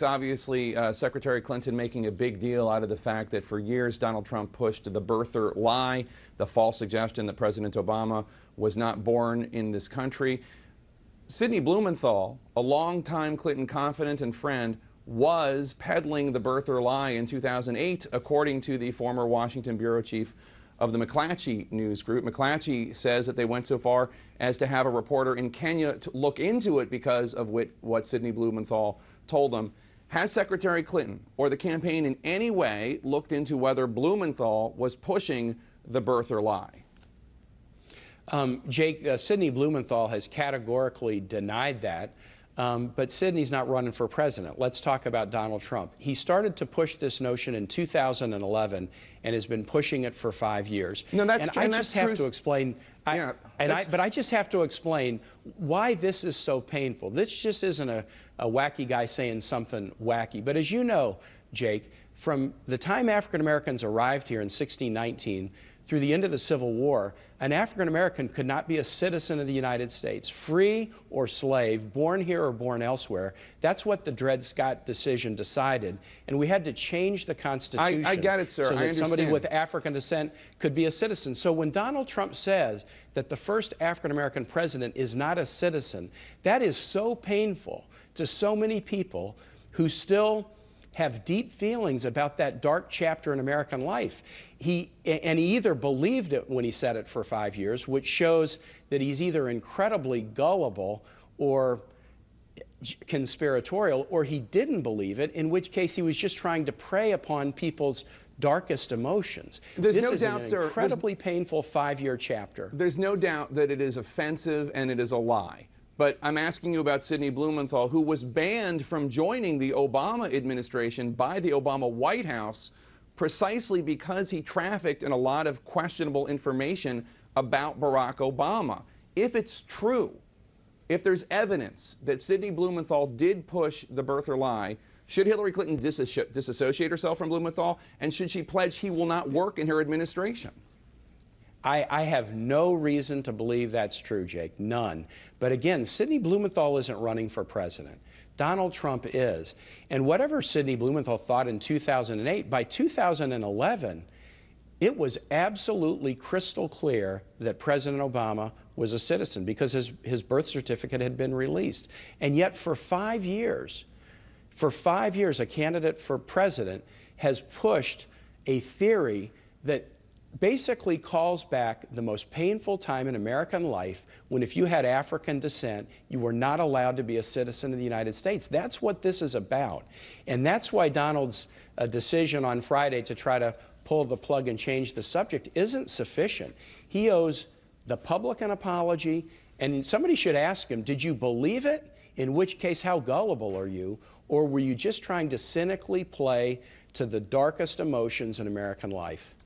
Obviously, Secretary Clinton making a big deal out of the fact that for years Donald Trump pushed the birther lie, the false suggestion that President Obama was not born in this country. Sidney Blumenthal, a longtime Clinton confidant and friend, was peddling the birther lie in 2008, according to the former Washington bureau chief of the McClatchy News Group. McClatchy says that they went so far as to have a reporter in Kenya to look into it because of what Sidney Blumenthal told them. Has Secretary Clinton or the campaign in any way looked into whether Blumenthal was pushing the birther lie? Jake, Sidney Blumenthal has categorically denied that. But Sidney's not running for president. Let's talk about Donald Trump. He started to push this notion in 2011 and has been pushing it for 5 years. No, that's true. And I just have to explain. But I just have to explain why this is so painful. This just isn't a wacky guy saying something wacky. But as you know, Jake, from the time African Americans arrived here in 1619 through the end of the Civil War, an African American could not be a citizen of the United States, free or slave, born here or born elsewhere. That's what the Dred Scott decision decided. And we had to change the Constitution. I get it, sir. So that somebody with understand. African descent could be a citizen. So when Donald Trump says that the first African American president is not a citizen, that is so painful to so many people who still have deep feelings about that dark chapter in American life. He either believed it when he said it for 5 years, which shows that he's either incredibly gullible or conspiratorial, or he didn't believe it, in which case he was just trying to prey upon people's darkest emotions. This is an incredibly painful 5-year chapter. There's no doubt that it is offensive and it is a lie. But I'm asking you about Sidney Blumenthal, who was banned from joining the Obama administration by the Obama White House precisely because he trafficked in a lot of questionable information about Barack Obama. If it's true, if there's evidence that Sidney Blumenthal did push the birther lie, should Hillary Clinton disassociate herself from Blumenthal, and should she pledge he will not work in her administration? I have no reason to believe that's true, Jake, none. But again, Sidney Blumenthal isn't running for president. Donald Trump is. And whatever Sidney Blumenthal thought in 2008, by 2011, it was absolutely crystal clear that President Obama was a citizen because his birth certificate had been released. And yet for 5 years, a candidate for president has pushed a theory that basically calls back the most painful time in American life when, if you had African descent, you were not allowed to be a citizen of the United States. That's what this is about. And that's why Donald's decision on Friday to try to pull the plug and change the subject isn't sufficient. He owes the public an apology, and somebody should ask him, did you believe it? In which case, how gullible are you? Or were you just trying to cynically play to the darkest emotions in American life?